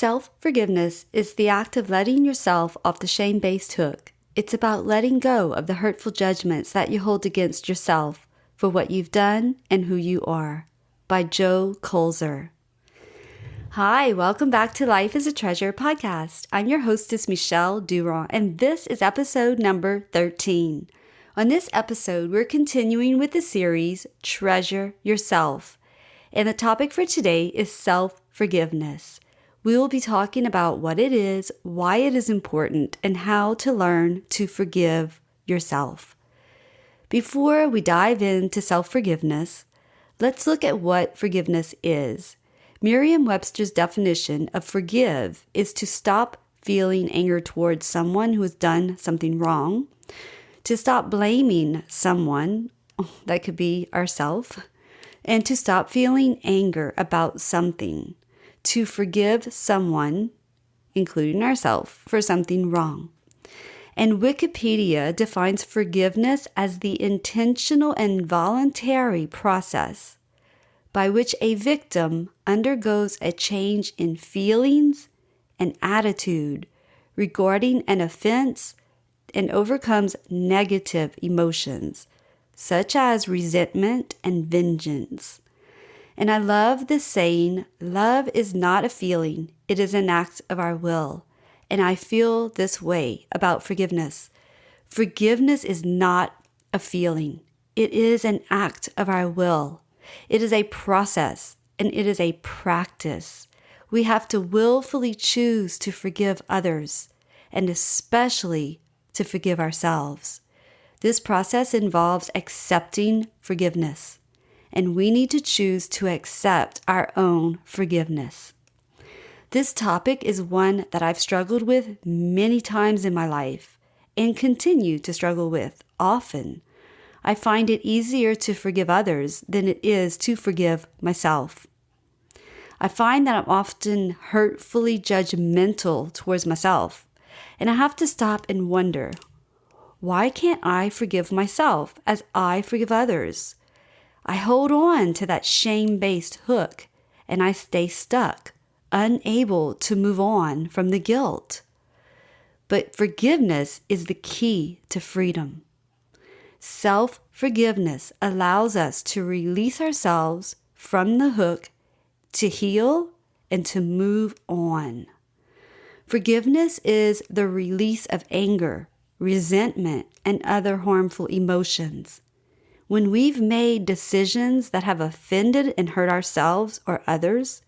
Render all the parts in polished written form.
Self-forgiveness is the act of letting yourself off the shame-based hook. It's about letting go of the hurtful judgments that you hold against yourself for what you've done and who you are. By Joe Colzer. Hi, welcome back to Life is a Treasure podcast. I'm your hostess, Michelle Durand, and this is episode number 13. On this episode, we're continuing with the series, Treasure Yourself. And the topic for today is self-forgiveness. We will be talking about what it is, why it is important, and how to learn to forgive yourself. Before we dive into self-forgiveness, let's look at what forgiveness is. Merriam-Webster's definition of forgive is to stop feeling anger towards someone who has done something wrong, to stop blaming someone, that could be ourselves, and to stop feeling anger about something. To forgive someone, including ourselves, for something wrong. And Wikipedia defines forgiveness as the intentional and voluntary process by which a victim undergoes a change in feelings and attitude regarding an offense and overcomes negative emotions, such as resentment and vengeance. And I love this saying, love is not a feeling, it is an act of our will. And I feel this way about forgiveness. Forgiveness is not a feeling, it is an act of our will. It is a process and it is a practice. We have to willfully choose to forgive others and especially to forgive ourselves. This process involves accepting forgiveness. And we need to choose to accept our own forgiveness. This topic is one that I've struggled with many times in my life and continue to struggle with often. I find it easier to forgive others than it is to forgive myself. I find that I'm often hurtfully judgmental towards myself, and I have to stop and wonder, why can't I forgive myself as I forgive others? I hold on to that shame-based hook and I stay stuck, unable to move on from the guilt. But forgiveness is the key to freedom. Self-forgiveness allows us to release ourselves from the hook, to heal, and to move on. Forgiveness is the release of anger, resentment, and other harmful emotions. When we've made decisions that have offended and hurt ourselves or others,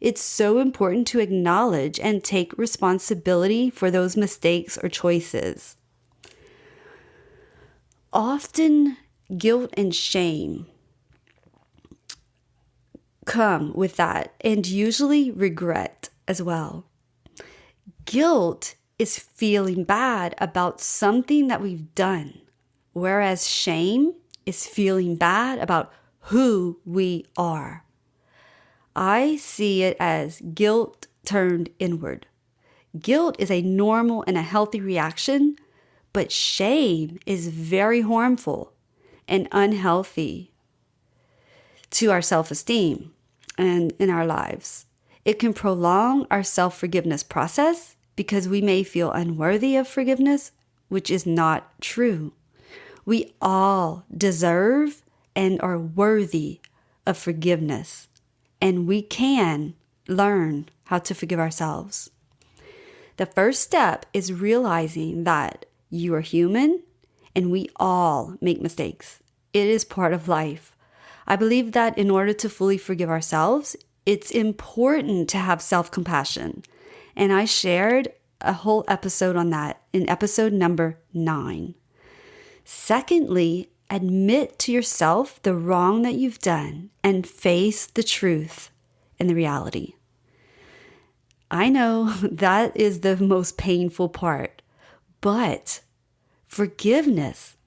it's so important to acknowledge and take responsibility for those mistakes or choices. Often, guilt and shame come with that, and usually regret as well. Guilt is feeling bad about something that we've done, whereas shame is feeling bad about who we are. I see it as guilt turned inward. Guilt is a normal and a healthy reaction, but shame is very harmful and unhealthy to our self-esteem and in our lives. It can prolong our self-forgiveness process because we may feel unworthy of forgiveness, which is not true. We all deserve and are worthy of forgiveness, and we can learn how to forgive ourselves. The first step is realizing that you are human and we all make mistakes. It is part of life. I believe that in order to fully forgive ourselves, it's important to have self-compassion. And I shared a whole episode on that in episode number 9. Secondly, admit to yourself the wrong that you've done and face the truth and the reality. I know that is the most painful part, but forgiveness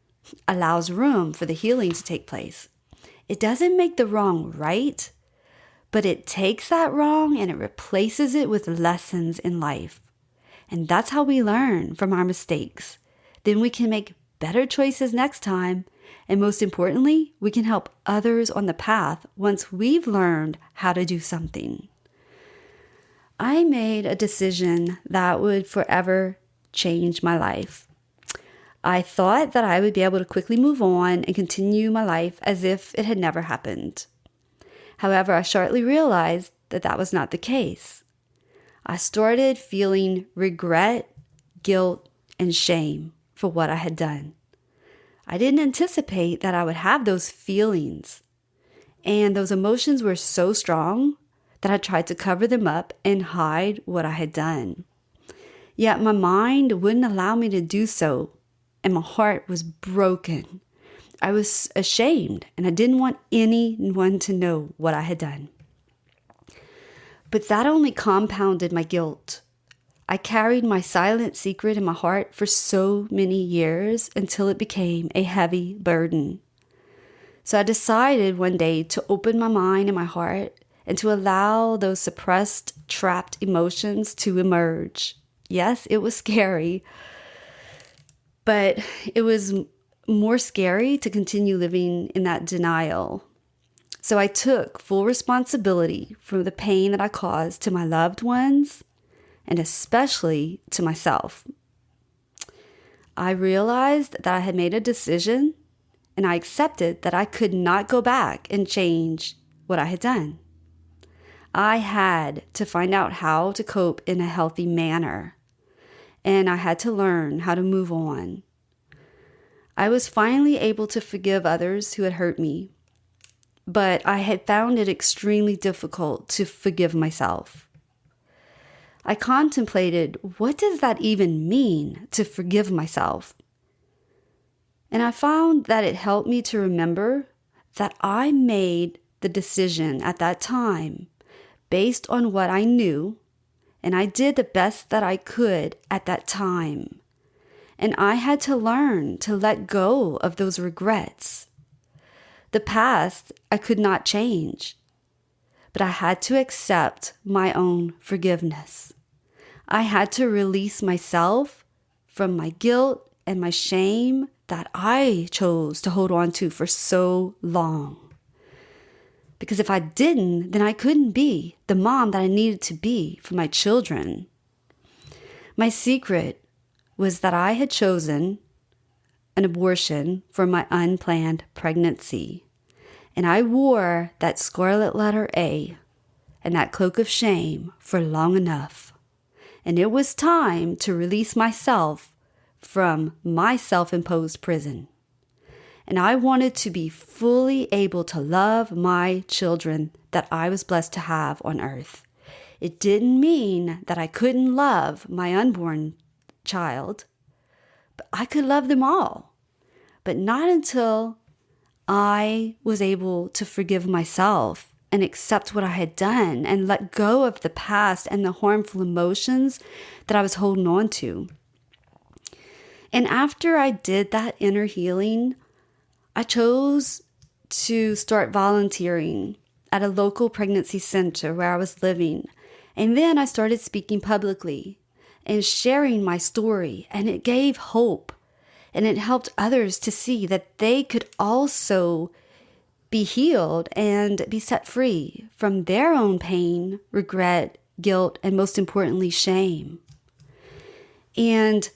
allows room for the healing to take place. It doesn't make the wrong right, but it takes that wrong and it replaces it with lessons in life. And that's how we learn from our mistakes. Then we can make better choices next time. And most importantly, we can help others on the path once we've learned how to do something. I made a decision that would forever change my life. I thought that I would be able to quickly move on and continue my life as if it had never happened. However, I shortly realized that that was not the case. I started feeling regret, guilt, and shame for what I had done. I didn't anticipate that I would have those feelings. And those emotions were so strong that I tried to cover them up and hide what I had done. Yet my mind wouldn't allow me to do so, and my heart was broken. I was ashamed, and I didn't want anyone to know what I had done. But that only compounded my guilt. I carried my silent secret in my heart for so many years until it became a heavy burden. So I decided one day to open my mind and my heart and to allow those suppressed, trapped emotions to emerge. Yes, it was scary, but it was more scary to continue living in that denial. So I took full responsibility for the pain that I caused to my loved ones and especially to myself. I realized that I had made a decision and I accepted that I could not go back and change what I had done. I had to find out how to cope in a healthy manner, and I had to learn how to move on. I was finally able to forgive others who had hurt me, but I had found it extremely difficult to forgive myself. I contemplated, what does that even mean, to forgive myself? And I found that it helped me to remember that I made the decision at that time based on what I knew, and I did the best that I could at that time. And I had to learn to let go of those regrets. The past I could not change, but I had to accept my own forgiveness. I had to release myself from my guilt and my shame that I chose to hold on to for so long. Because if I didn't, then I couldn't be the mom that I needed to be for my children. My secret was that I had chosen an abortion for my unplanned pregnancy. And I wore that scarlet letter A and that cloak of shame for long enough. And it was time to release myself from my self-imposed prison. And I wanted to be fully able to love my children that I was blessed to have on earth. It didn't mean that I couldn't love my unborn child, but I could love them all. But not until I was able to forgive myself and accept what I had done and let go of the past and the harmful emotions that I was holding on to. And after I did that inner healing, I chose to start volunteering at a local pregnancy center where I was living. And then I started speaking publicly and sharing my story, and it gave hope. And it helped others to see that they could also be healed and be set free from their own pain, regret, guilt, and most importantly, shame. And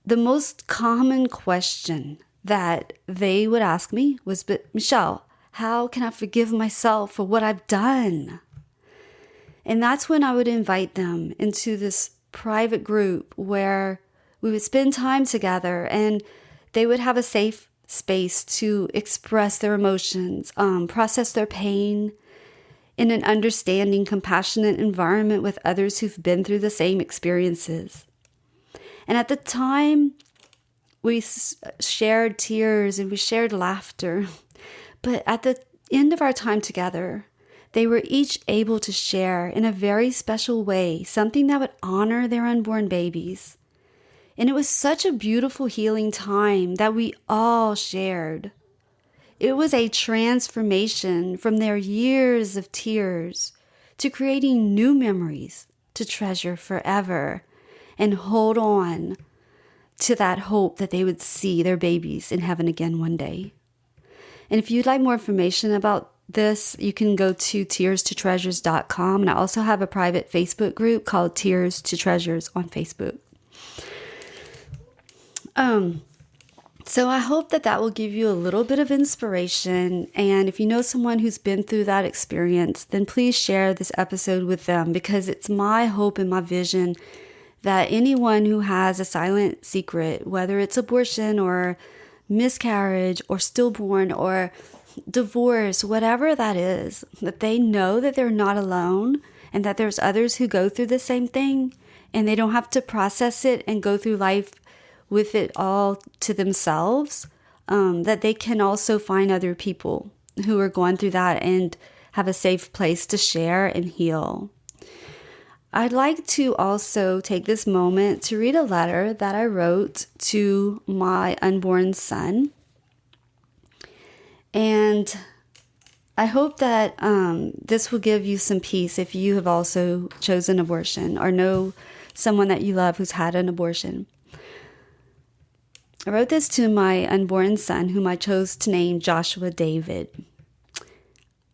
the most common question that they would ask me was, but Michelle, how can I forgive myself for what I've done? And that's when I would invite them into this private group where we would spend time together and they would have a safe space to express their emotions, process their pain in an understanding, compassionate environment with others who've been through the same experiences. And at the time, we shared tears and we shared laughter. But at the end of our time together, they were each able to share in a very special way something that would honor their unborn babies. And it was such a beautiful healing time that we all shared. It was a transformation from their years of tears to creating new memories to treasure forever and hold on to that hope that they would see their babies in heaven again one day. And if you'd like more information about this, you can go to tearstotreasures.com. And I also have a private Facebook group called Tears to Treasures on Facebook. So I hope that will give you a little bit of inspiration. And if you know someone who's been through that experience, then please share this episode with them, because it's my hope and my vision that anyone who has a silent secret, whether it's abortion or miscarriage or stillborn or divorce, whatever that is, that they know that they're not alone and that there's others who go through the same thing, and they don't have to process it and go through life with it all to themselves, that they can also find other people who are going through that and have a safe place to share and heal. I'd like to also take this moment to read a letter that I wrote to my unborn son. And I hope that this will give you some peace if you have also chosen abortion or know someone that you love who's had an abortion. I wrote this to my unborn son, whom I chose to name Joshua David.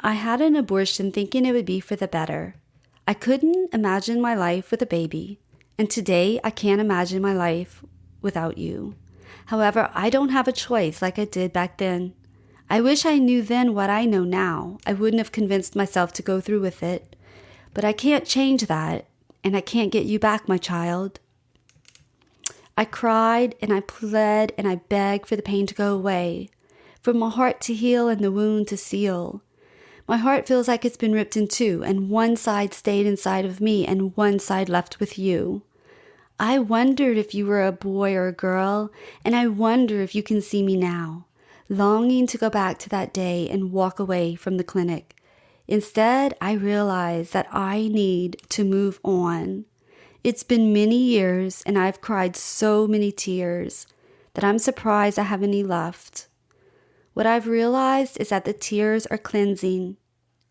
I had an abortion thinking it would be for the better. I couldn't imagine my life with a baby, and today I can't imagine my life without you. However, I don't have a choice like I did back then. I wish I knew then what I know now. I wouldn't have convinced myself to go through with it. But I can't change that, and I can't get you back, my child. I cried and I pled and I begged for the pain to go away, for my heart to heal and the wound to seal. My heart feels like it's been ripped in two, and one side stayed inside of me and one side left with you. I wondered if you were a boy or a girl, and I wonder if you can see me now, longing to go back to that day and walk away from the clinic. Instead, I realize that I need to move on. It's been many years, and I've cried so many tears that I'm surprised I have any left. What I've realized is that the tears are cleansing,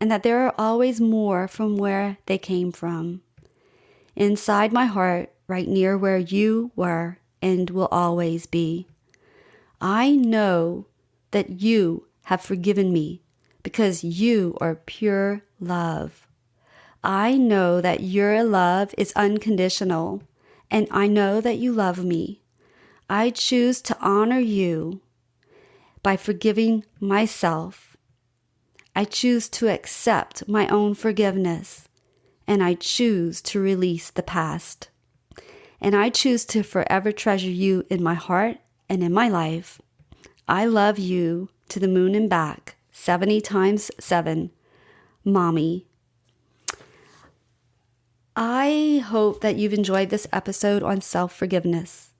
and that there are always more from where they came from. Inside my heart, right near where you were and will always be. I know that you have forgiven me because you are pure love. I know that your love is unconditional, and I know that you love me. I choose to honor you by forgiving myself. I choose to accept my own forgiveness, and I choose to release the past. And I choose to forever treasure you in my heart and in my life. I love you to the moon and back, 70 times 7, Mommy. I hope that you've enjoyed this episode on self-forgiveness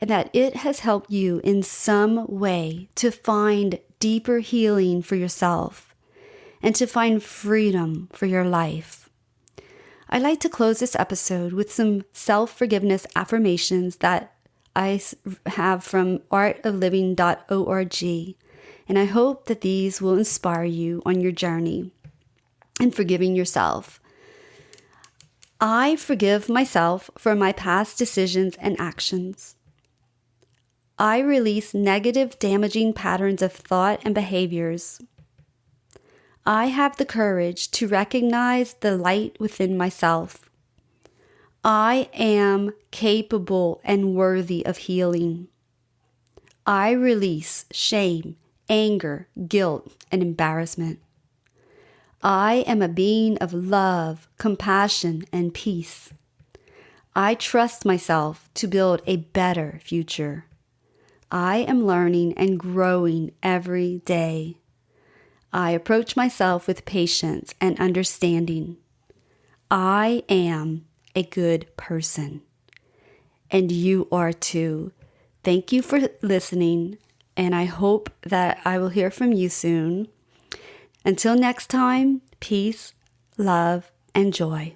and that it has helped you in some way to find deeper healing for yourself and to find freedom for your life. I'd like to close this episode with some self-forgiveness affirmations that I have from artofliving.org, and I hope that these will inspire you on your journey in forgiving yourself. I forgive myself for my past decisions and actions. I release negative, damaging patterns of thought and behaviors. I have the courage to recognize the light within myself. I am capable and worthy of healing. I release shame, anger, guilt, and embarrassment. I am a being of love, compassion, and peace. I trust myself to build a better future. I am learning and growing every day. I approach myself with patience and understanding. I am a good person. And you are too. Thank you for listening, and I hope that I will hear from you soon. Until next time, peace, love, and joy.